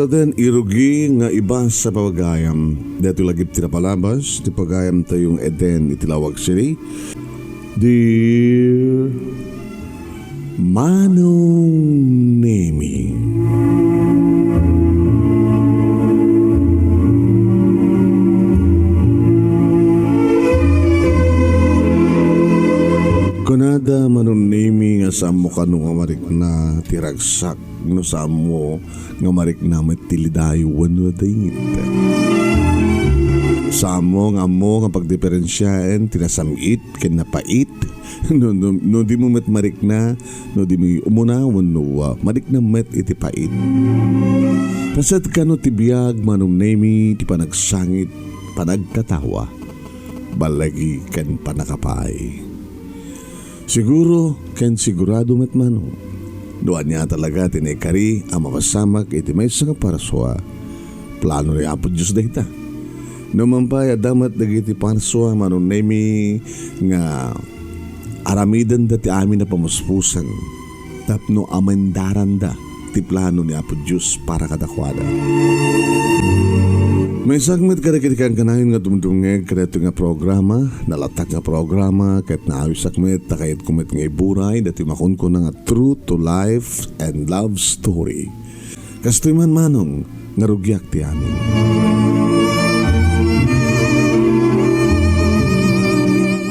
Pero then, irugi nga iba sa pagayam. Dito LAGIP ti NAPALABAS, ti pagayam tayong Eden itilawag sili. Dear Manong Nemy, kunada Manong Nemy nga sa mo kanong amarik na tiragsak no sa mo nga marik na matilidayo wano dayit. Sa mo nga pagdiferensyaen tinasamit ken napait no di mo met marik na no di mo umuna wano marik na met iti pait. Pasat kano tibiyag Manong Nemy ti panagsangit panagkatawa balagi ken panakapay. Siguro ken sigurado met Manong doan niya talaga tinekari ang mapasamak iti may sa paraswa. Plano rin apo Diyos dahita. Numampay adamat dagiti paraswa Manong Nemy nga aramidan dati amin na pamuspusan tapno amendaran da ti plano ni apo Diyos para kadakwada. May segment kada kitikan kanahin nga dumdungeg kada ito nga programa, nalatak nga programa, kahit naawis segment, takayit kumit nga iburay, dati makon ko na nga true to life and love story. Kastoy man Manong, nga rugyak ti amin.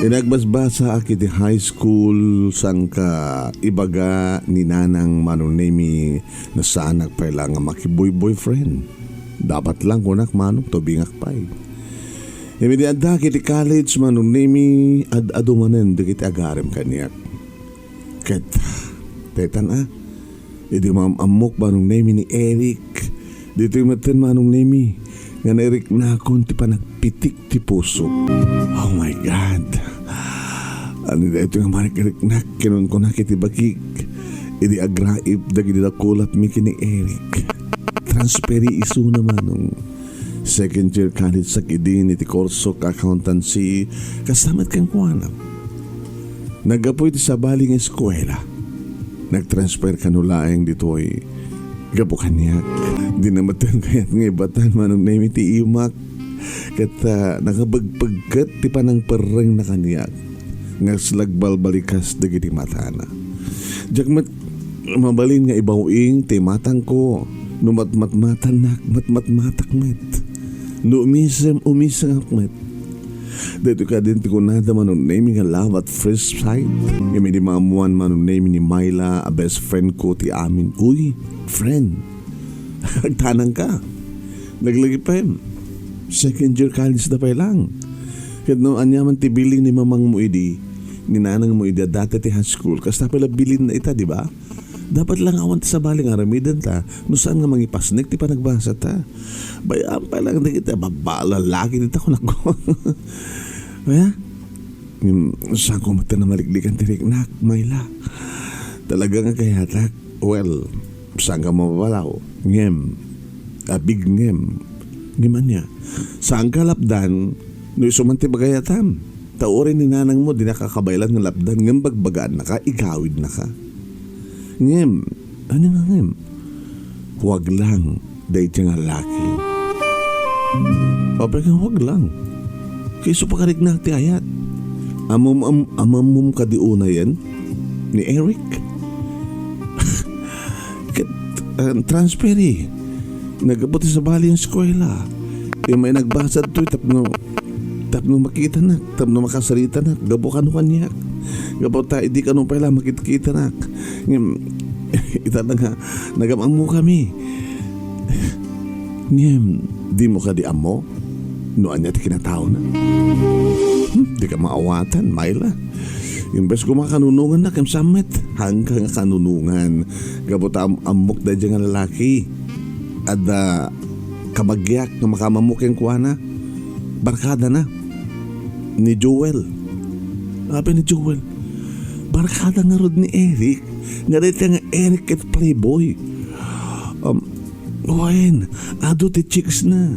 Inagbasbasa aki di high school sang ka ibaga ni nanang Manong Nemy na sa anak pa lang nga makiboy-boyfriend. Dapat lang kunak Manong to bingak pay. Imidi adda kiti college Manong Nemy ad-ado manen dikiti agarem kaniyak. Ket tetan idi mamamok Manong Nemy ni Eric. Dito maten Manong Nemy nga na Eric na akong ti panagpitik ti puso. Oh my God. Ano dito nga marik Eric na kinon ko na kiti bakik. Idi agraib dagiti dakulap mi kini Eric. Transferi isu naman nung second year college sa kidin iti korsok accountancy kasamat kang kuanap. Nagapoy ti sa baling eskwela. Nagtransfer kanulaeng ditoy gapo kanyak. Di namatan kayat nga ibatan Manong Nemy ti imak. Kata nakabagpagkat ti panang pereng na kanyak. Nga slagbalbalikas dagiti matana. Jagmat mabalin nga ibawing ti matang ko. No matmatan matmatak met. No umisem met. Dito ka din ti kunada Manong Nemy nga love at first sight. Kami di maamuan Manong Nemy ni Myla, a best friend ko ti amin. Uy, friend. Agtanang ka. Naglagi pa yun. Second year college na pa lang. Kaya no anyaman ti biling ni mamang mo idi, ni nanang mo idi dati ti high school. Kasi pala bilin na ita, di ba? Dapat lang awan sa baling aramidan ta. No saan nga mangipasnik ti pa nagbasa ta. Bayaan pa lang na kita. Babalalaki dito ako nako. Kaya? Saan ko mata na maliklikan tirik nak, Myla. Talaga nga kayatak. Well, saan ka mababalaw? Ngem. Big ngem. Ngeman niya. Saan ka lapdan? No isumanti bagayatam. Taurin ni nanang mo, di nakakabaylan ng lapdan. Ngem bagbagaan na ka, ikawid na ka. Ngem, ano nga ngem? Huwag lang, dahil nga laki. Pabay kang huwag lang. Kayso pakarig na ti Ayat. Amamum ka di una yan? Ni Eric? Transferi. Nagabuti sa bali yung eskwela. May nagbasa to, tapno makita na, tapno makasarita na, gabo ka no kanyak. Gabo tayo, di ka nung pala makita na. Ita na nga, nagamang mo kami. Ngem, di mo ka di amo? Noan niya ti kinatao na. Di ka maawatan, Myla. Imbes ko makanunungan na, kamsamit. Hanggang kanunungan. Gabo ta amok da dyan nga lalaki. At kamagyak na makamamuk yung kuwana. Barkada na. Ni Joel. Sabi ni Joel, barkada nga rod ni Eric. Nga dito nga Eric at Playboy. Wain, ado ti chicks na.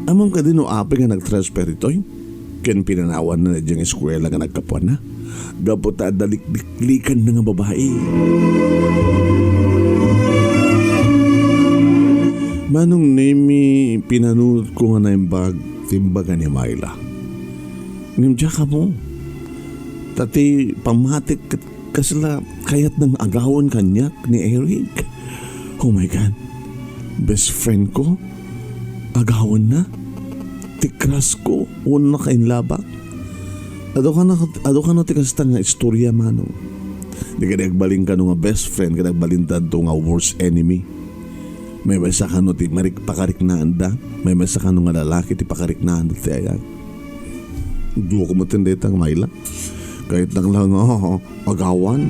Among ka din o api nga nag-transfer ito. Ken pinanawan na diyang eskwela nga nagkapuan na. Gapot ta dalik-diklikan na nga babae. Manong Nemy, pinanood ko nga na yung timbaga ni Myla. Ngayon ka mo. Tati, pamatik kasla kayat ng agawan kanyak ni Eric. Oh my God. Best friend ko? Agawan na? Tikras ko? Una na kainlabak? Ado ka na tikasta nga istorya, Manong. Di ka nagbaling ka nga best friend, ka nagbalintad to nga worst enemy. May masa ka no ti marik pakarik na anda. May masa ka no nga lalaki ti pakarik na anda ti Ayat. Duwa ko matindi itang Myla. Kahit nang lang agawan.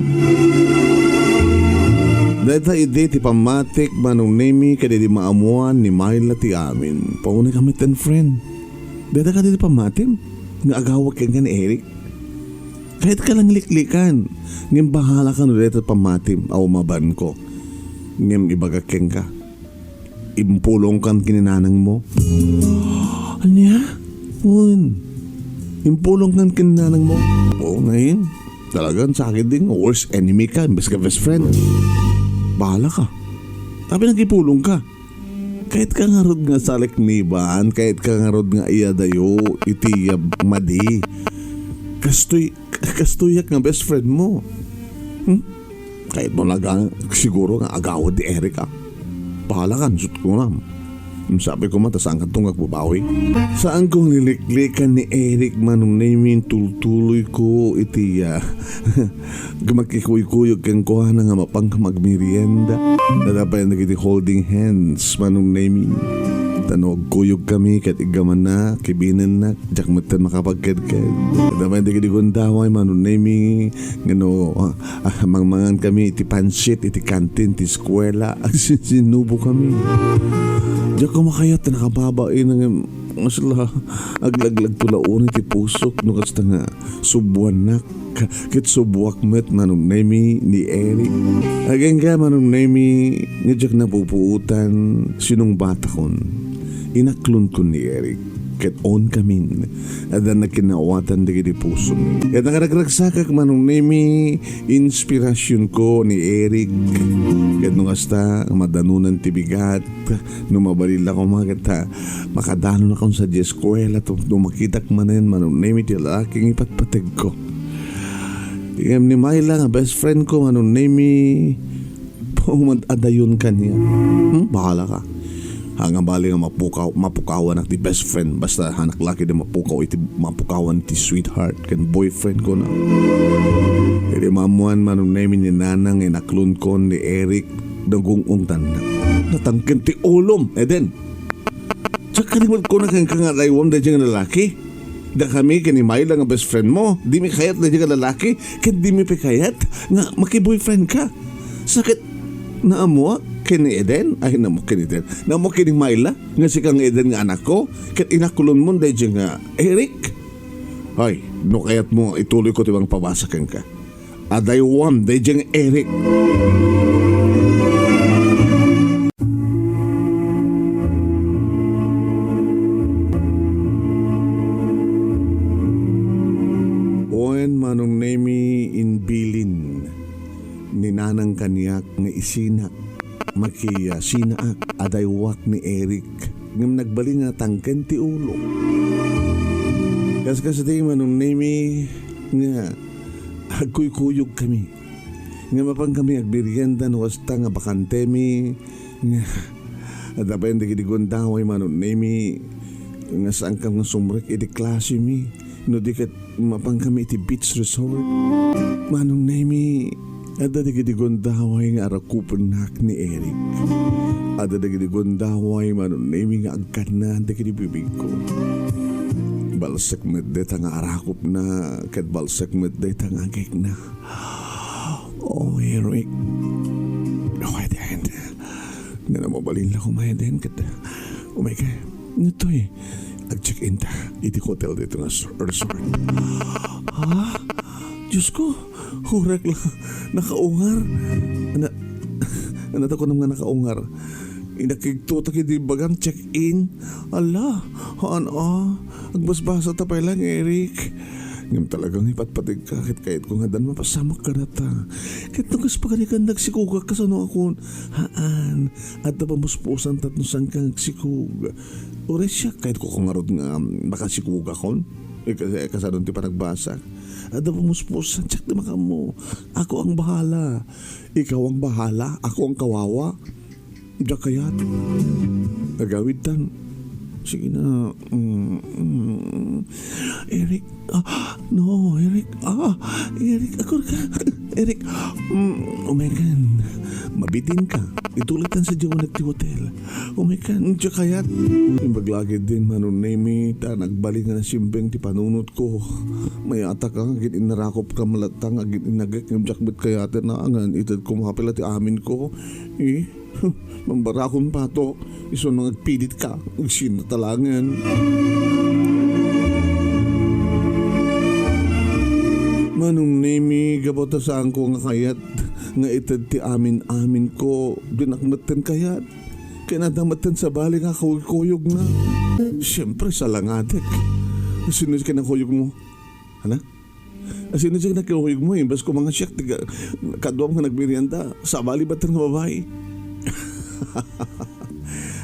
Dahil ta ide ti pamatik Manong Nemy kaya di maamuan ni Myla ti amin. Paunay kami ten friend. Dahil ka di pamatim. Nga agawag ka nga ni Eric. Kahit ka lang liklikan. Ngayon bahala ka no dito pamatim. Aw maban ko. Ngayon ibagakeng ka. Impulong kan kininanang mo. Anya? Impulong kan kininanang mo. Oo ngayon. Talagang sa akin din, worst enemy ka, imbes ka best friend. Bahala ka. Tapi nagipulong ka. Kahit ka nga rod nga sa likniban, kahit ka nga rod nga iyadayo, itiyab madi. Kastuyak nga best friend mo. Kahit mo lang siguro nga agawad di Eric. Bahala ka, sut ko na. Sabi ko mata, saan ka itong nagbabawi? Saan kong niliklikan ni Eric Manong Nemy, tultuloy ko itiya. Magkikuyukuyog kang kuha na nga mapang magmerienda. Nadapay nagiti holding hands Manong Nemy. Tanog kuyog kami kat igaman na, kibinan na, jak matan makapagkadkad. Nadapay nagiti gundaway Manong Nemy. Ngano, mangmangan kami iti pansit, iti kantin, iti eskwela. Sinubo kami. Diyak ko makayat na nakababain ng masala aglaglag tulaon iti pusok no kasta nga subuan na kit subuak met Manong Nemy ni Eric. Again ka Manong Nemy nga diyak napupuutan sinong bata kon. Inaklon ko ni Eric. Ket on kamin ada nakinawatan di puso mi. Ket nakaragsagsakak Manong Nemy inspirasyon ko ni Eric. Ket nung hasta madanunan tibigat nung mabalila ko makita makadanon akong sa eskwela nung makitak manen Manong Nemy ti lalaking ipatpateg ko. Tingam ni Myla nga best friend ko Manong Nemy pumadayon kanya. Bahala ka. Hanggang bali nga mapukawan ak ti best friend basta hanak laki na mapukaw iti mapukawan ti sweetheart kan boyfriend ko na. Iti mamuan Manong Nemy ni nanang inaklon ko ni Eric nagungong tanda. Natangkin ti ulom eden. Tsaka kalimod ko na kang kangalaywam da dyan lalaki. Da kami kani Myla nga best friend mo. Di mi kayat da dyan lalaki. Kat di mi pikayat nga makiboyfriend ka. Sakit na amuak. Kini Eden, ay namo kini Eden. Namo kini Myla, nga si kang Eden nga anak ko, kat inakulon mo dahil nga Eric. Ay, no kayat mo ituloy ko tibang pabasakan ka. Adaywam dahil nga Eric. Oen Manong Nemy inbilin, ninanang kaniyak nga isinak. Makiya sinaak adaywak ni Eric ngam nagbali nga tangken ti ulo. Kas ti Manong Nemy nga agkuy-kuyog kami. Nga mapang kami agbirienda no wasta nga bakantemi nga adapay hindi gidigundaway Manong Nemy nga saan kang nga sumrek iti klase mi no di kat mapang kami iti beach resort. Manong Nemy ada digigondaway nga arakupanak ni Eric. Ada digigondaway Manong Nemy nga agkan na digibibig ko. Balsak met deta nga arakop na kat balsak met deta nga agik na. Oh Eric. Oh Eden. Nga namabalin lang kumaheden kat. Oh my God. Nito ag-check-in ta. Iti hotel dito nga resort. Ha? Diyos ko. Hurak lang, nakaungar. Anak ko naman nakaungar. Inakigtutak hindi bagang check-in. Ala, haan agbasbasa tapay lang Eric. Ngam talagang ipatpatig ka kahit kung hadan mapasamak ka na ta. Kahit nagas pagalikan nagsikugak ka sa no akon. Haan, at napamuspusan tatno sang kang sikug. Ores siya kahit ko kung arod nga baka sikugak kon. Kasi kasadon ti panagbasa. At napamuspusan tsak di maka mo. Ako ang bahala. Ikaw ang bahala. Ako ang kawawa. Diyak kayat. Nagawid tan. Sige na. Eric. No, Eric. Eric, ako ka. Eric. Oh my God. Mabitin ka. Itulitan sa Diyawan at hotel. Oh my God. Diyak kayat. Ibaglagid din, Manong Nemy. Nagbalik nga na simbeng ti panunot ko. Mayata ka. Agit inarakop ka malatang. Agit inagak ng jakbet kayat na angan. Itad ko makapila ti amin ko. Mambarakon pa to. Iso nang agpilit ka. Agsinatalangan. Manong Nemy, gabota saan ko nga kayat. Nga itad ti amin ko. Dinakmatan kayat. Kinadamatan sa bali nga kuyog na. Siyempre sa langatek. Sino ka na kuyog mo? Hala? Sino siya na kuyog mo? Imbas ko mga siyak. Kadwam ka nagmirianda. Sa bali ba't nga babae?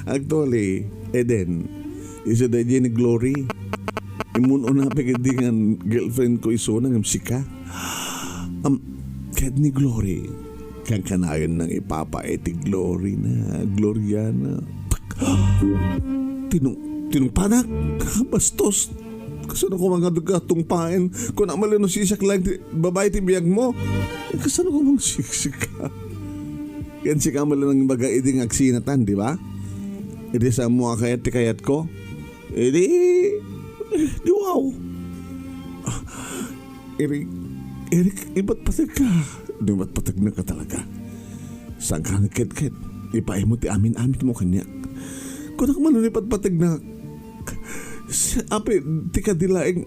Actually, Eden, isa da ni Glory. Imuno na pagkadi nga girlfriend ko iso na ng sika. Kahit ni Glory, kang kanayon ng ipapaeti Glory na, Gloriana. Tinungpanak, bastos. Kasano ko mga dugatong pain, kung namalino siyak lang, babae tibiyag mo. Kasano ko mga siksika? Yan si kamala ng baga iding agsinatan, di ba? Idi sa mga kayat ti kayat ko. Di wow. Eric, iba't patag ka. Iba't patag na ka talaga. Saan ka nagkit-kit? Ipaay mo ti amin-amin mo kanya. Kung ako man iba't patag na api, ti ka dilaing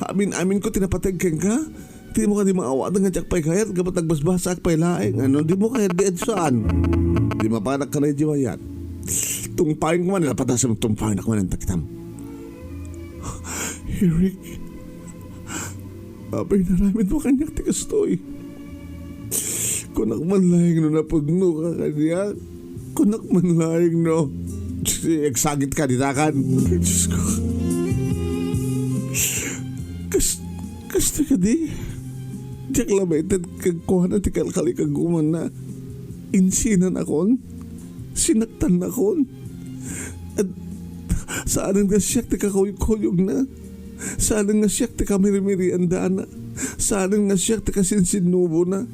amin-amin ko tinapatag kang ka? Di mo ka di maawa nga tsak pa'y kayat kapag nagbasbasak pa'y laing. Ano, di mo kaya di saan? Di mapanak ka na yung jiwayat. Tungpain ko man, napatasan mo tungpain ako man ang takitam. Eric, apay naramit mo kanyak tikastoy. Kunak man laing no napugno ka kanya. Kunak man laing no. Eksagit ka ditakan. Diyos ko. Kasta ka di? Diyak lamited kagkuhan at ikalkalikaguman na insinan akon, sinaktan akon. At saan nga siyak ti kakuyog-kuyog na? Saan nga siyak ti kamirimirianda na? Saan nga siyak ti kasinsinubo na?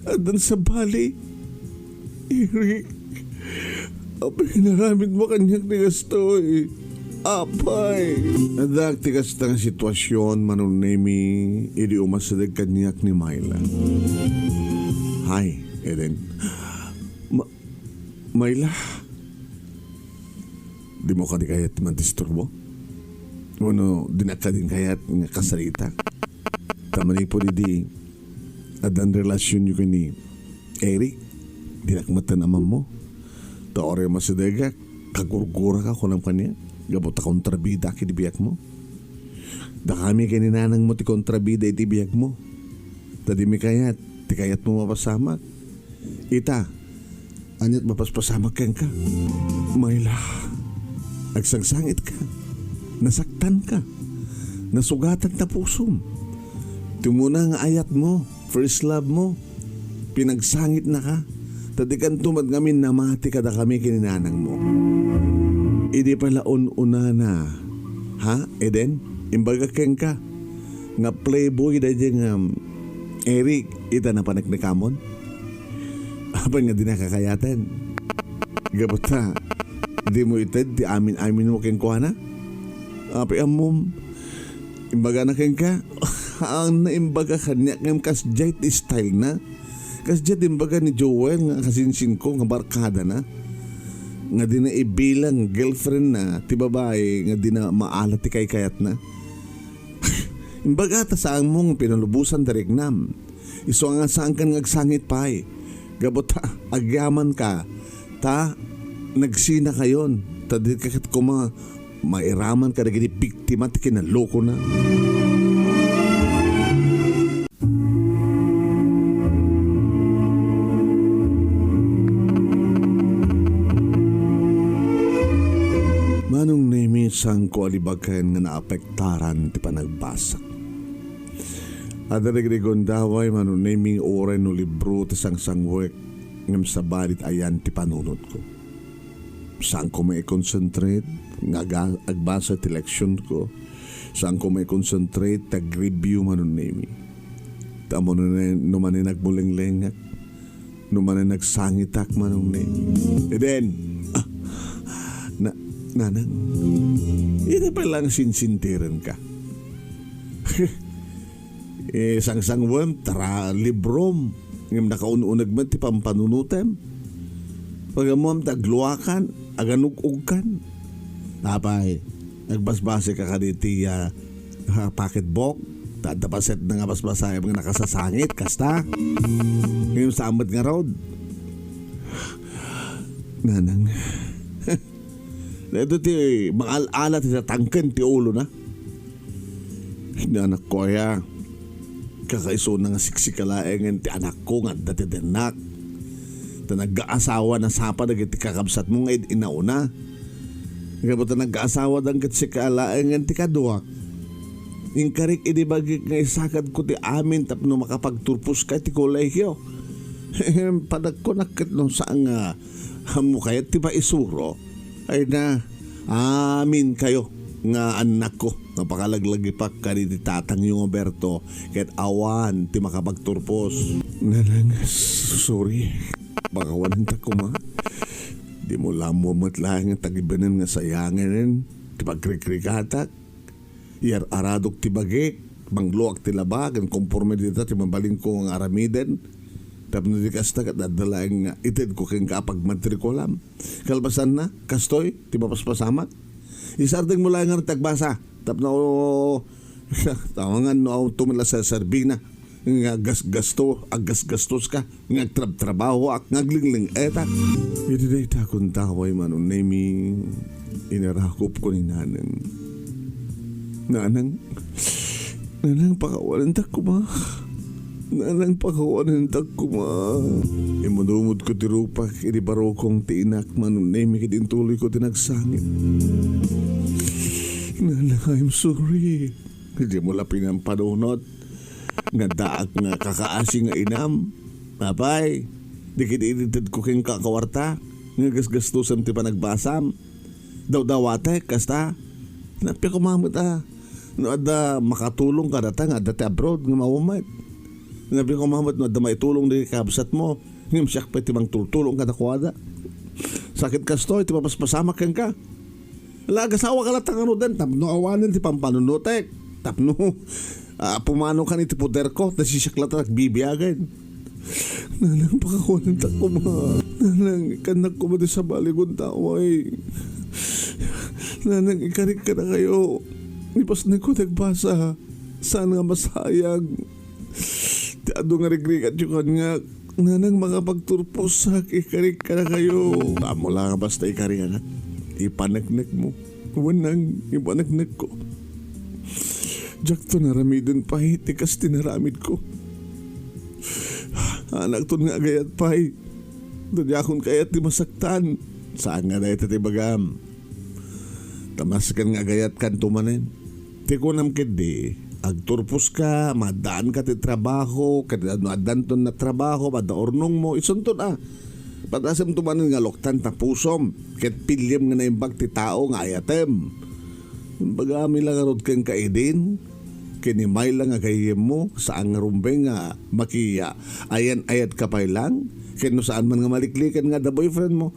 At dan sa bali, Eric, apay naramid mo kanyak ni Gastoy. Apay! Nadak tikas tang sitwasyon, Manong Nemy, idi umasadag kanyak ni Myla. Hi, Eden. Myla? Di mo ka di kayat mantisturbo? Ano, di na ka din kayat nga kasarita? Tamanay po di adan relasyon nyo ka ni Eric. Di nakmatan naman mo. Taore masadagak, kagurgura ka kunam kanya. Gabot ta kontrabida kinibiyak mo. Da kami kininanang mo ti kontrabida itibiyak mo. Tadi mi kayat, ti kayat mo mapasamak. Ita, anyat mapaspasamak kang ka. Mayla, agsangsangit ka. Nasaktan ka. Nasugatan na pusom. Tumuna nga ayat mo, first love mo. Pinagsangit na ka. Tadi kan tumad ngamin namati ka da kami kininanang mo. Idi pala una na. Ha, Eden? Imbaga keng ka. Nga playboy da dyan Eric, ita na panagnakamon. Apa nga di nakakayatan. Gabot na. Di mo itad, di amin-amin mo keng kuha na. Api amom. Imbaga na keng ka. Ang naimbaga kanya ng kasjait style na. Kasjait imbaga ni Joel nga kasinsin ko nga barkada na. Nga di na ibilang girlfriend na ti babae nga di na maalat ti kay kayat na. Imbaga ta saan mong pinalubusan darignam. Iso nga saan ka ngagsangit pa'y. Gabot ta, agyaman ka. Ta, nagsina kayon. Ta di kakit ko mairaman ka na gini biktima ti kinaloko na. sang ko alibagan nga naapektaran ti panagbasak. At nagrigon daway Manong Nemy oren no libro ti sangsangwek ngam sa balit ayan ti panunod ko. Saan ko may concentrate nga agbasa ti leksyon ko. Saan ko may concentrate tag-review Manong Nemy. Tamo no man nagmuling-lengak, no man nagsangitak Manong Nemy. And then, nanang, ito pa lang sinsintiran ka. Sang-sangwem, tara librom, ngam nakaununag man ti pampanunutem. Pagamuam tagluakan, aganug-ugkan. Tapay, nagbasbase ka kaniti pocketbook, tadapaset na nga basbasay mga nakasasangit, kasta. Ngayon sa amat nga road. Nanang, ito ti mga ala ti tatangken ti ulo na. Anak ko ya, kakaiso na nga siksikalaengan ti anak ko nga dati denak. Ta nag-aasawa na sapa na ti kakabsat mo nga inauna. Nga po ta nag-aasawa dang siksikalaengan ti kaduak. Yung karik inibagik nga isakad ko ti amin tapno makapagturpos ka ti kolehiyo. Padag ko nakit no saan nga hamu kaya ti ba isuro. Ay na, amin kayo nga anak ko napakalaglagi pa ka ni tatang yung Oberto kahit awan ti makapagturpos. Nanang, sorry, baka walang takuma. Di mo lamo matlahan nga tagibanan nga sayangan ti pagkrikrigatak. Iyar aradok ti bagik, mangluak ti labag, ang komporme dito ti mabaling ko ang aramiden. Tapos di kasta kat dadalaing nga ited ko keng kapagmatrikulam. Kalbasan na, kastoy, ti mapaspasamat. Isarding mo lang nga tagbasa. Tapos na tawangan no tumila sa sarbina. Nga agas-gastos ka. Nga trabaho ak ngaglingling etak. Iti day takong taway Manong Nemy. Inarakop ko ni nanang. Nanang pakawalan tak ko ma. Nanang pakawalan tak ko ma. Imunumod ko ti rupak, inibaro kong tiinak Manong Nemy kitintuloy ko tinagsangit. Nanang, I'm sorry. Hindi mo lapin ang panunot. Nga daak nga kakaasi nga inam. Apay, di kiniinitid ko king kakawarta. Nga gasgastusan ti panagbasam. Daw-dawate, kasta. Napi ko mamut no ada makatulong ka data nga dati abroad nga mawamay. Nabi ko mamut no ada maitulong di kakabsat mo. Ngam siyak pa iti mang tultulong ka dakwada. Sakit kasto iti mapaspasamak kang ka. Lagasawa ka latang ano din. Tapno awanan ti pampanunutek. Tapno pumano ka ni ti poder ko. Nasisyak latang nagbibiyagan. Nanang pakakunan ta ko ma. Nanang ikanak ko ba di sa balikon taway. Nanang ikarik ka na kayo. Ipas na ko nagbasa. Saan nga masayag. Ti ado nga rigrigat yung nga. Nanang makapagturpos sa ikarik ka na kayo. Tamo lang basta ikarik ka. Ipanagnak mo. Wanang ipanagnak ko. Jack to naramidin pa. Tikas tinaramid ko. Anak to nga agayat pa. Dunyakon kayat di masaktan. Saan nga na ito tibagam. Tamas kan nga agayat kan tumanin. Tiko nam kedi. Agturpos ka. Madaan ka ti trabaho. Kadaan to na trabaho. Madaornong mo. Isunto na. Patasam tumanin nga loktan tapusom. Ket pilyem nga naimbag ti tao nga ayatem. Bagami lang arod kang kaidin. Kinimay lang nga gagayyem mo. Saan nga rumbeng nga makiya. Ayat ka pa lang. Kano saan man nga maliklikan nga the boyfriend mo.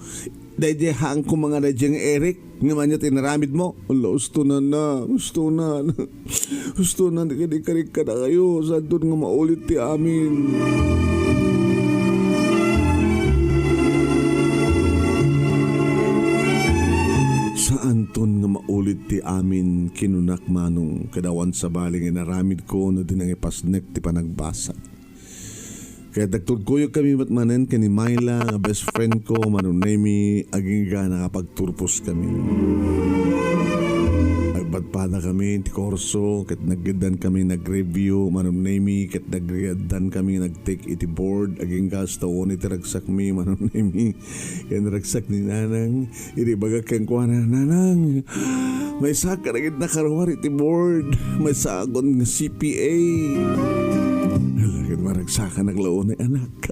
Dahil hang ko mga nadyang Eric. Nga man niya tinaramid mo. Allah, gusto na. Gusto na. Nakidikarik ka na kayo. Saan doon nga maulit ti amin. Saan ton nga maulit ti amin kinunak manong kadawan sa baling inaramid ko na dinangipasnek ti panagbasa. Kaya nagtugkuyog kami matmanen kani Myla, nga best friend ko, Manong Nemy, aging ga nakapagturpos kami. Nagbadpada kami, ti korso, kat naggidan kami nag-review, Manong Nemy, kat naggidan kami nag-take iti board, aging ga stawon iti ragsak mi, Manong Nemy, yan ragsak ni Nanang, iti bagag kang kuha na, Nanang, May saka na gid nakarawar iti board. May sagon nga CPA. Halagid maragsaka naglaon ay anak.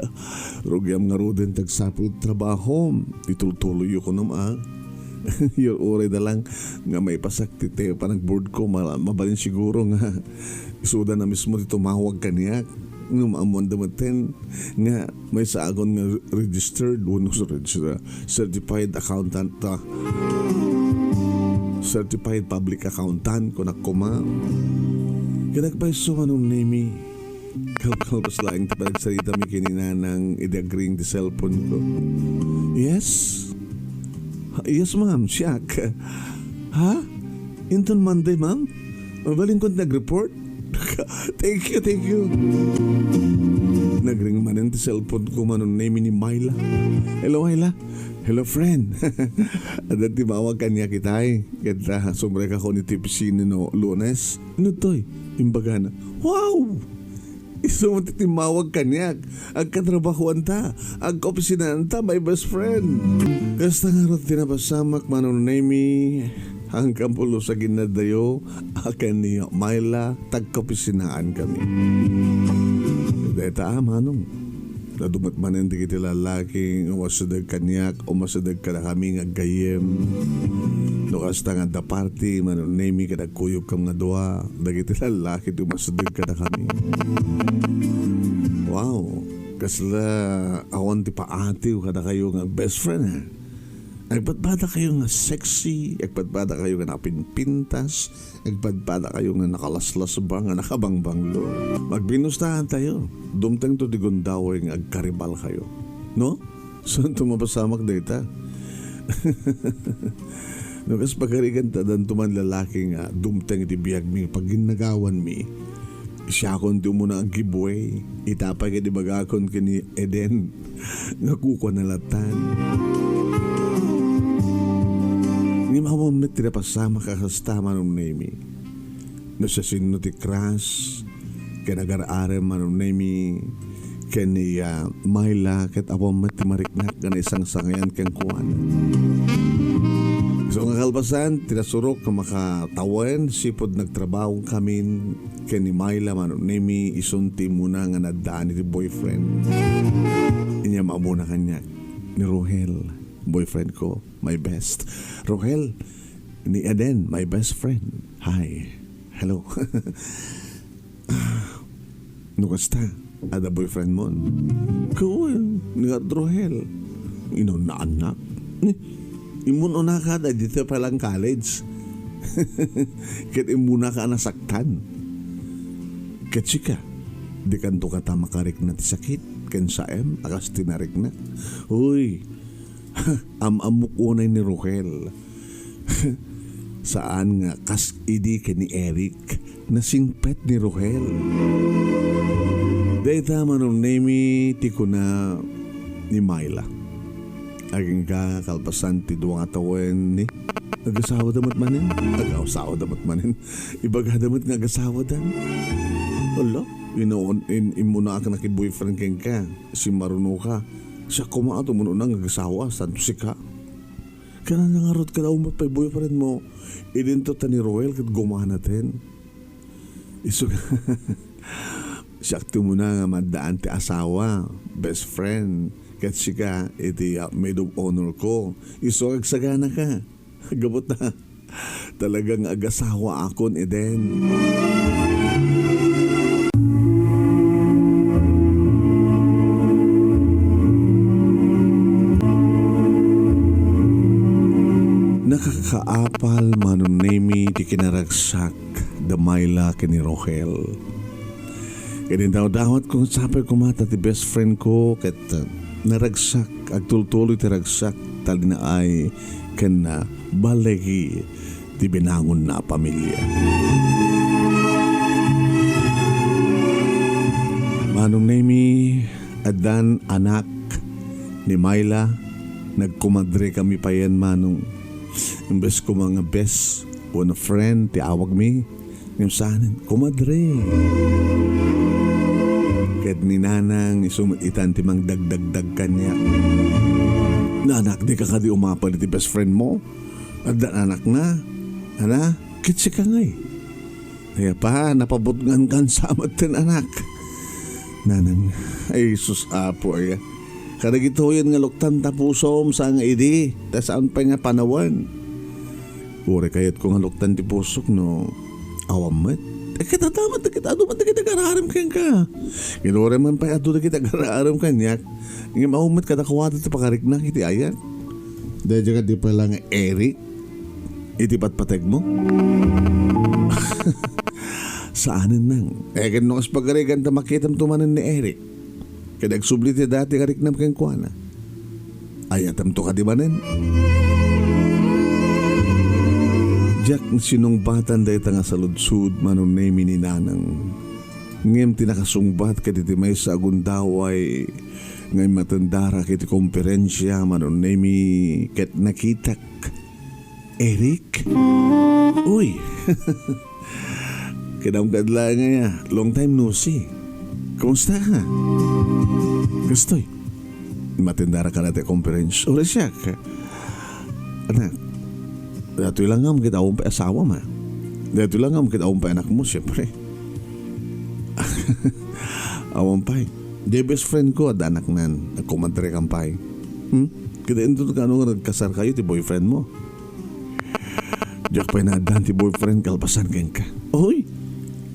Rugyam nga ruden tagsapul trabaho. Itultuloy ko naman. Yung oray na lang nga may pasakti tayo pa nag-board ko. Mabalin siguro nga isuda na mismo dito mahawag kaniyak. Nung maamuan damaten nga may sagon nga registered certified accountant certified public accountant ko na kuma kinagpaiso Manong Nemy kalpas lang ta nagsalita mi kinina ng i-agreeing the cellphone ko. Yes ma'am, siyak. Ha? Inton Monday ma'am? Mabaling ko nag-report? Thank you. Nagring man ang cellphone ko Manong Nemy ni Myla. Hello Myla. Hello friend. Adat ti mawag kanya kitay. Kita sumre ka ko ni tipsini no Lunes. Ano to'y? Imbaga na. Wow! Iso mo titimawag kanyak. Ag katrabahuan ta. Ag kaopisinahan ta, my best friend. Kasta nga rin tinapasamak Manong Nemy. Hanggang pulo sa ginadayo. Akan ni Myla. Tagkaopisinaan kami. Deta Manong. Nadumat man hindi kita lalaking umasadag kanyak o masadag ka na kami nga gagayyem. Nukasta nga da party Manong Nemy ka nagkuyog kam nga doa. Dagiti lalaki umasadag ka na kami. Wow. Kasla awan ti paatiw ka na kayo nga best friend ha. Agpadpada kayo nga sexy, agpadpada kayo nga napinpintas, agpadpada kayo nga nakalaslas ba nga nakabangbanglo. Magbinustahan tayo. Dumtang to digundaway nga agkaribal kayo. No? Saan tumapasamak data? No, kas pagkarigan ta dan tuman lalaki nga dumtang iti biyag mi pag ginagawan mi. Siya kon di mo na ang giveaway. Itapay ka di bagakon kini Eden. Nga kuko na latan. Ni mawam na tinapasama kakasta Manong Nemy. Nasa sino ti Kras, kanagar-are Manong Nemy, kaniya Myla, kat awam matimariknak ka na isang sangayan kang kuwan. So nga kalpasan, tinasurok ka makatawain, sipod nagtrabaho kami, kani Myla Manong Nemy, isunti muna nga nadaan ni boyfriend. Inya maamuna kanya, ni Rohel. Boyfriend ko, my best. Rohel, ni Aden, my best friend. Hi. Hello. Nukasta, ada boyfriend mo? Cool, nga Rohel. Na anak. Imununa ka na dito palang college. Kit imuna ka nasaktan. Kitsika, di kanto ka ta makarik na ti sakit. Kensaem, akas tinarik na. Uy, amamuk unay ni Rohel. Saan nga kas idi ka ni Eric na singpet ni Rohel. Dayta Manong Nemy ti ko na ni Myla. Aging ka kalpasan ti duwang atawen ni agasawa damat manin. Agasawa damat manin. Ibaga damat nga agasawa dan. Wala. Imuna ka na boyfriend keng ka. Si Maruno ka. Siya kumaato mo nang nagasawa santo si ka. Kana nangarot ka daw pa boyfriend mo. Idinto ta ni Roel kat gumahan natin. Iso sakto mo na nga madaan ti asawa, best friend. Kat si ka, iti maid of honor ko. Iso agsagana ka. Gabot na. Talagang agasawa akon Eden. Nakakaapal Manong Nemy ti kinaragsak da Myla kini Rohel. Kaya daw-dawat kong sapay kumata ti best friend ko ket naragsak agtultuloy ti ragsak tali na ay ken na balegi ti binangon na pamilya. Manong Nemy adan anak ni Myla nagkumadre kami pa yan Manong. Imbes ko mga best one friend ti awag mi ngam sanen kumadre ket ni nanang isumitan ti mang dagdagdag kanya nanak di ka kadi umapal ti best friend mo at anak na Ana, kitsi ka ngay. Kaya pa, napabutngan kan samat tin anak. Nanang, ay sus apo ay. Karagito yan nga luktan tapusom sa nga idi. Tasaan pa nga panawan. Ure kayat ko nga luktan ti pusok no. Awamat. Kita tamat na kita. Ado man na kita gararam kang ka. Ginure man pa ado na kita gararam kanyak. Nga maumat kada kawada ti pakarik na kiti ayat. Dahil dyan di pala nga Eric. Itipat pateg mo. Saanin nang. Ganun kas pagarigan ta makitam tumanan ni Eric. Kaya nagsublit ti dati karik nam kang kuana. Ayatam to ka di manin. Jack sinungbatan dahi ta nga sa ludsud Manong Nemy ni nanang. Ngem tinakasungbat kaditi may sa agundaway. Ngay matandara kiti komperensya Manong Nemy ket nakitak. Eric? Uy! Kinamkadla nga long time no see. Kumusta ka? Gustoy. Matindara ka natin konferensya. Ura siya ka. Anak, dato'y lang nga kita akong pa asawa ma. Dato'y lang nga kita akong pa anak mo, siyempre. Awang pa'y. The best friend ko at anak nan. Nagkumadre kang pa'y. Kita ito ka nung nagkasar kayo, ti boyfriend mo. Diyak pa'y nadaan ti boyfriend kalpasan kang ka. Oy!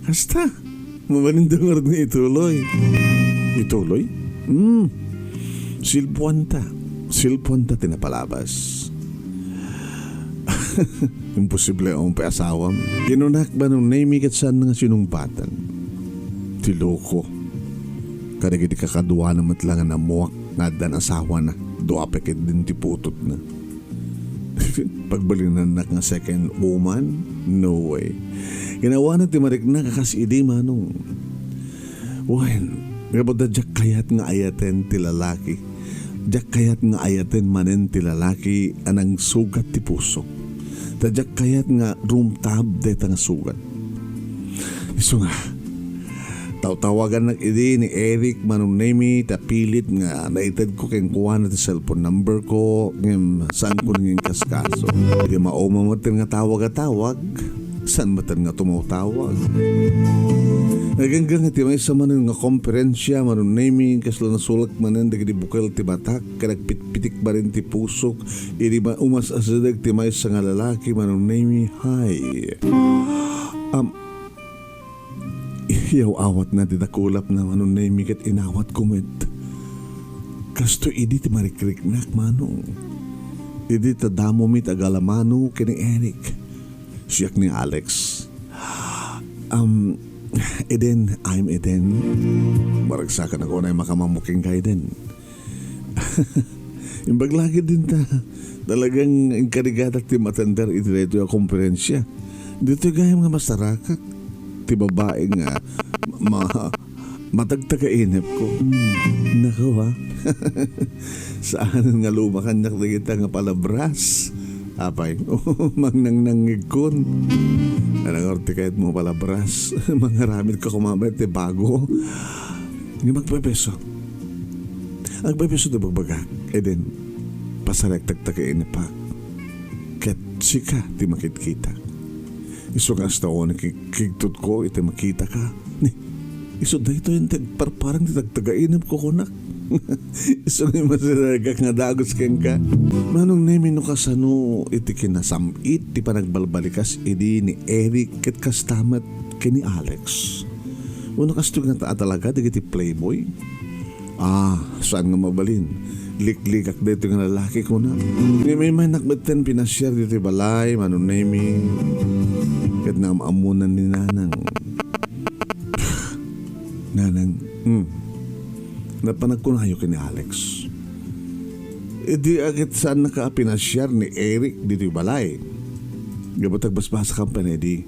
Hasta, mamanindang nga ituloy. Ituloy? Silpuanta tinapalabas. Imposible akong paasawam. Kinunak ba nung Nemy kat saan nga sinumpatan? Tiloko. Karagiti kakadwa na matlangan na muwak nga dan asawa na. Duapekit din tiputot na. Pagbalinan na nga second woman? No way. Ginawa na timarik na kakasidi manong. Wan, ngabot jak kayat nga ayaten tilalaki. Jak kayat nga ayaten manen tilalaki anang sugat ti pusok. Tadyak kayat nga room tab deta nga sugat. Iso nga, tawagan ng idi ni Eric Manong Nemy tapilit nga naitad ko kayong kuha na ti cellphone number ko ngem saan ko nanging kaskaso. Hindi maumamatin nga tawag. Saan matan nga tumawtawag? Naganggang iti may sa manin nga komperensya Manong Nemy kaslo na sulak manin dagiti bukal ti batak kanagpitpitik ba rin ti pusok iri ba umas asadag ti may sa nga lalaki Manong Nemy. Hi. Iyaw awat na ditakulap na Manong Nemy kat inawat kumit. Kasto idi ti marikrik-nak manong. Idi ta damo mit agalamano kini Eric. Siyak ni Alex. Eden, I'm Eden. Maragsakan ako na yung makamamuking ka Eden. Imbaglagi din ta. Talagang inkarigatak ti matandar iti dito yung komperensya. Dito gayam nga masarakak. Ti babae nga matagtagainip ko. Nako ha. Saan nga lumakan na kita nga palabras. Apay, mangnang nangigkon. Anang orti kahit mo palabras. Mga ramit ka kumamit, bago. Nga magpepeso. Ang pepeso na bagbaga. E din, pasarek tagtagain pa. Ket sika, di makit-kita. Iso nga hasta ko, nakikigtot ko, iti makita ka. Iso da ito yung parang tagtagainip ko kunak. Iso nga masaragak nga dagos keng ka. Manong Nemy no kasano iti kinasamit ti panagbalbalikas idi ni Eric ket kastamat kini Alex. Uno kasto nga taa talaga digiti playboy. Saan nga mabalin? Liklikak dito nga lalaki ko na. May nakbeten pinasyar dito balay Manong Nemy. Ket na maamunan ni nanang. Napanagkunayo kini Alex. Di agit saan nakapinasyar ni Eric dito yung balay. Gabat agbasbasa kang panedi.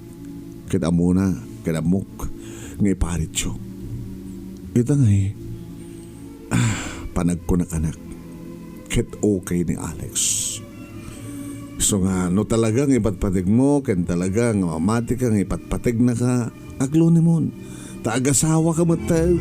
Kada muna, kada muk, ngay paritso. Ito nga panagkunak-anak. Ket okay ni Alex. So nga, no talagang ipatpatig mo, ken talagang mamati kang ipatpatig na ka, aglo ni mon. Taagasawa ka matay.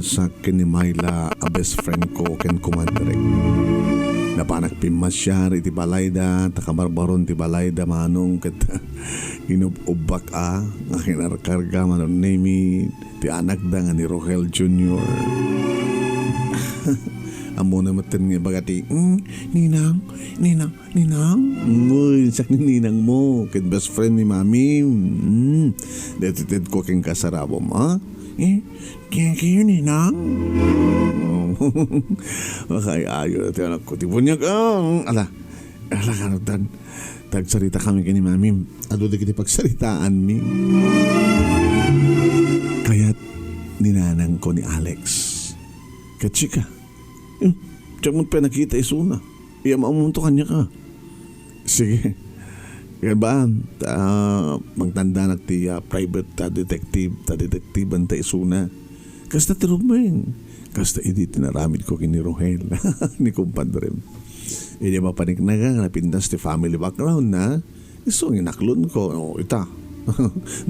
maysa ken ni Myla a best friend ko ken kumandre. Napanak pimasyar iti balayda, takabarbaron ti balayda manong ket inububak nga kinarkarga Manong Nemy ti anak da nga ni Rohel Jr. Amo na matan nga bagati, Ninang. Uy, sak ni Ninang mo, ket best friend ni Mami. Detitid ko king kasarabom, ha? Kaya Ninang? Makay ayo na tiyan ako. Tibunyag ala kanutan. Tagsarita kami kini Mami. Ado di kiti pagsaritaan mi. Kaya't ninanang ko ni Alex. Katsika. Tiyak mo pa nakita isuna. Iya maumunto kanya ka. Sige. Kaya ba? Magtanda na ti private detective anta isuna. Kasta tirumeng. Kasta hindi tinaramid ko kini Rohel ni kumpadre. Hindi mapaniknaga na pindas ti family background na isong inaklon ko. Ita,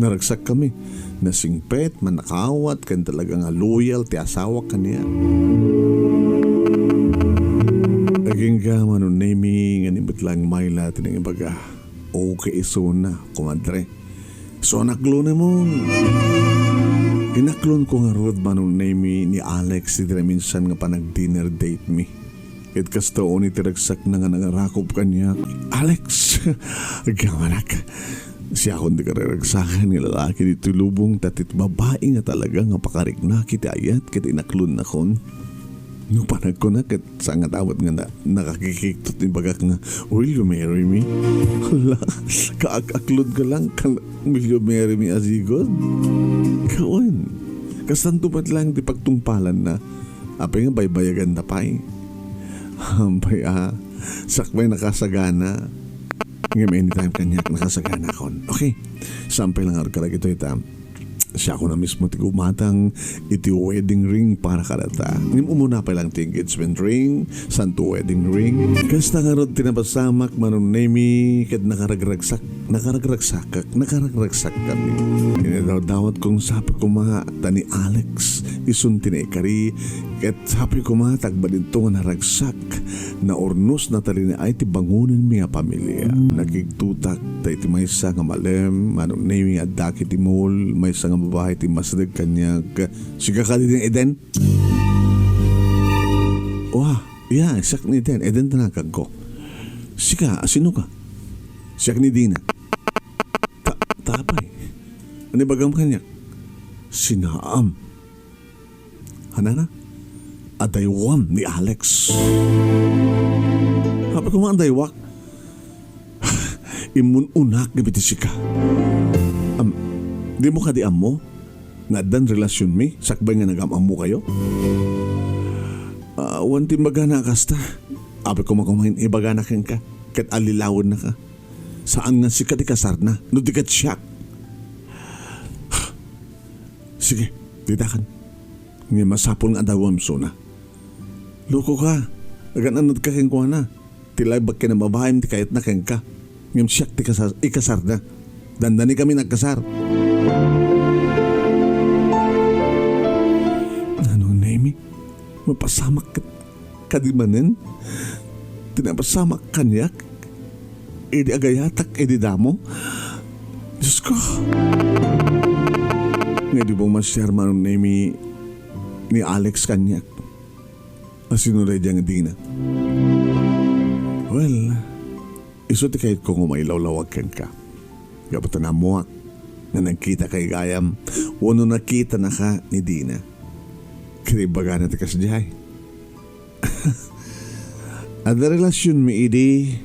naragsak kami. Nasingpet, manakawat, kan talagang loyal ti asawa kaniya. Aging ka Manong Nemy nga nimit lang Myla tinang ibaga. Okay iso na, kumadre. So naklon mo. Inaklon ko nga rod Manong Nemy ni Alex ti minsan nga pa nag-dinner date mi. Ket kasta o ni tiragsak na nga nangarakop kanya. Alex, agamanak. Siya akong di kararagsakan ng lalaki di tulubong tatit babae nga talaga nga pakarik na kiti Ayat ket inaklon na kon. Nung panag ko na ket sa nga tawad nga nakakikiktot ni bagak nga, will you marry me? Hala, kaak-aklod ka lang, will you marry me azigod? Kawan, kasantupat lang di pagtungpalan na, apay nga baybayagan na pa'y. Hampay sakbay nakasagana. Ngayon anytime kanya nakasagana kon. Okay, sampay lang arkalag ito itam. Siya ako na mismo tigumatang iti wedding ring para karata. Ngayon umuna pa lang ti engagement ring, santo wedding ring. Kasta nga rod tinapasamak Manong Nemy ket nakaragragsak kami. Inadawat kong sapi ko mga tani Alex isun tinaikari ket sapi ko mga tagbalito nga naragsak na ornos na talina ay ti bangunin mi nga pamilya. Nagigtutak tay ti maysa nga malem Manong Nemy nga daki ti mall maysa nga babae ti masdag kanya siga ka din Eden. Wah, yeah, siyak ni Eden tanakag ko. Siga, sino ka? Siyak ni Dina. Tapay. Ano bagam kanya? Sinaam. Hanana? Adaywam ni Alex. Habi ko mga adaywak. Imun-unak na bitisika. Di mo ka di amo? Nga dan relasyon mi? Sakbay nga nag-amam mo kayo? Wanti magana kasta. Habi ko makumain ibagana kang ka. Kat alilawon na ka. Saan nga si kadikasar na? No di kat siyak. Sige, ditakan. Ngayon masapol nga dawam so na. Loko ka. Agan-anod ka keng kuha na. Tilay bag ka na babae ti kayat na keng ka. Ngayon siyak ti ikasar na. Dandani kami nagkasar. Manong Nemy? Mapasamak ka di manin? Tinapasamak kanyak? Edi agayatak, edi damo? Diyos ko. Nga di bang masyar Manong Nemy ni Alex kanyak? Asinulay diyang Dina. Well, iso ti kahit kung umailawlawag kang ka. Gapot na muwak na nagkita kay Gayam. Wano nakita na ka ni Dina. Kinibaga na ti kasdihay. At na relasyon mi idi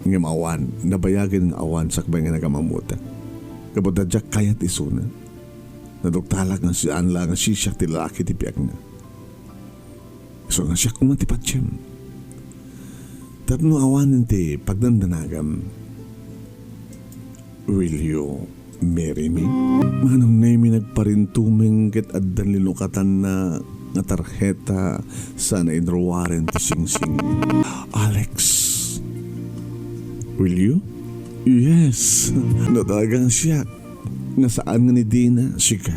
ng awan, nabayagin ng awan sakbay nga nagamamuta. Gapot na dyak kayat isuna. Nadoktalak nga si Anla nga siyak ti lalaki ti piyak na. So nga siya kung matipatsyan. Tatno awanin ti pagdandanagam. Will you marry me? Manong Nemy nagparintuming ket addan linukatan na nga tarheta sa naidrawaren ti singsing. Alex, will you? Yes. No talagang siya. Nga saan nga ni Dina, sika.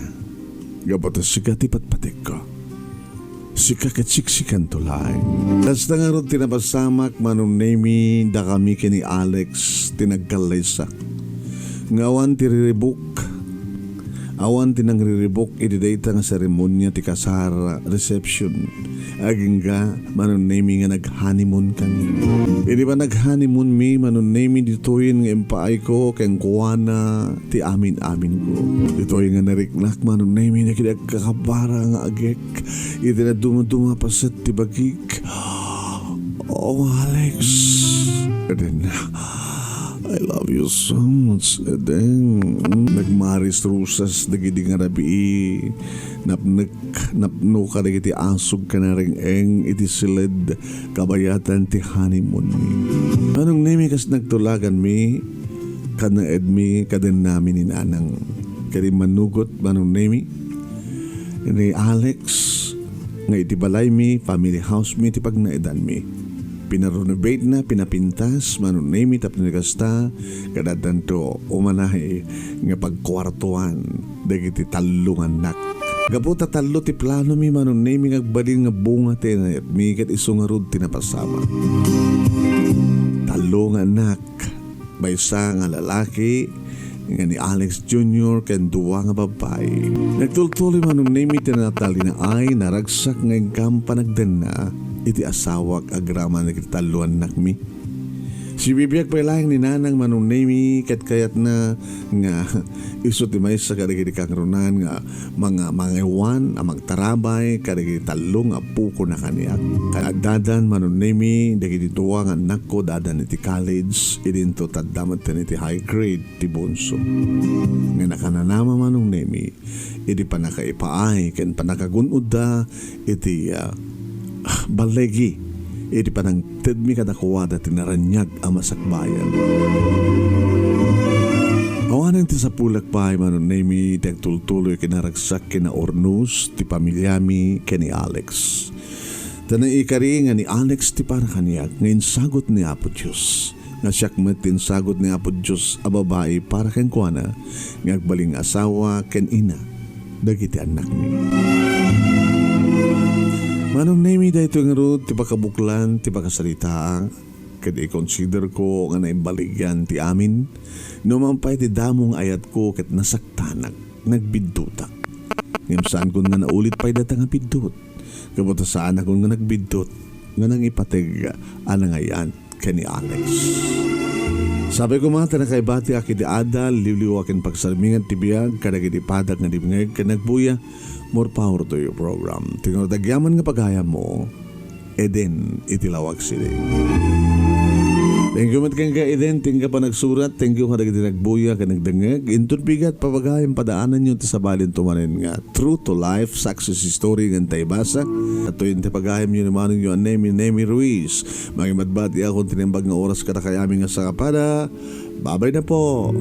Gapot na sika ti patpatik ko. si kakatsiksikan tulay. Tas na nga ron tinapasamak Manong Nemy da kami kini Alex tinagkalaysak. Ngawan tiriribuk. Awan tinangriribok ididata nga seremonya ti kasara reception. Aging ga Manong Nemy nga nag-honeymoon kami. Hindi ba nag-honeymoon mi Manong Nemy ditoyin nga impaay ko keng kuwana ti amin-amin ko. Ditoy nga nariknak Manong Nemy na kinagkakabara nga agek. Iti na dumaduma pa sa tibagik. Oh Alex. And then, I love you so much. And then, nagmaris rusas dagiti nga rabi napno ka dagiti asog ka na ring eng iti silid kabayatan ti honeymoon mi. Manong Nemy kas nagtulagan mi kana edmi kaden namin inanang kadi manugot Manong Nemy ni Alex nga iti balay mi family house mi ti pagnaedan mi. Pinarenovate na, pinapintas, Manong Nemy tapos nagasta, kadatan to umanahe nga pagkwartuan, dagiti talungan nak. Gaputa talo ti plano mi Manong Nemy ngagbalin nga bunga tinayat, mi kat isungarod tinapasama. Talungan nak, baysa nga lalaki, nga ni Alex Jr. ken duwa nga babae. Nagtultuloy Manong Nemy tinatali na ay naragsak nga kampa nagden na iti asawak agrama na kitaluan nakmi. Si bibiyag pa ilang ni nanang Manong Nemy kat kayat na nga isot di may sa kadagiti kangrunan nga mga iwan amang tarabay kadagiti talong apuko na kaniyak. Kadagdadan Manong Nemy dagiti tuwa nga anak ko dadan iti college idinto tadamat iti high grade ti bunso. Nga nakananama Manong Nemy iti panakaipaay ken panakagunod da iti balegi iti panang tedmi kadakuwada tinaranyag ang masakbayan. Awanan ti sa pulak pa Manong Nemy tagtultuloy kinaragsak kina ornus ti pamilyami kini Alex. Tanay ikari nga ni Alex ti para kaniyag ngayon sagot ni Apo Diyos. Nga siyakmet tin sagot ni Apo Diyos a babae para ken kuana ngagbaling asawa ken ina dagiti anak ni. Manong Nemy dahito nga ro ti pakabuklan ti pakasalita kadi i-consider ko nga naimbaligyan ti amin numampay ti damong ayat ko ket nasaktanak nagbiddutak ngem saan kun nga naulit pay data nga biddut kabuta saan akong nga nagbiddut nga nang ipateg anangayan kani Alex. Sabi ko mga tanakaibati akiti ada liwliwakin pagsalmingan ti biyag kadagiti padak nga dibngeg ken nagbuya. More power to your program. Tingnan tagyaman nga pagaya mo, Eden itilawag sila. Thank you matkang ka Eden, tingka pa nagsurat, thank you ka nagbuya, ka nagdangag, intun bigat papagayang padaanan nyo sa balin tumanin nga. True to life, success story ng taibasa. At ito yung tapagayang nyo naman yung Nemy Ruiz. Magimadbati akong tinimbag nga oras katakayami nga sa kapada. Babay na po.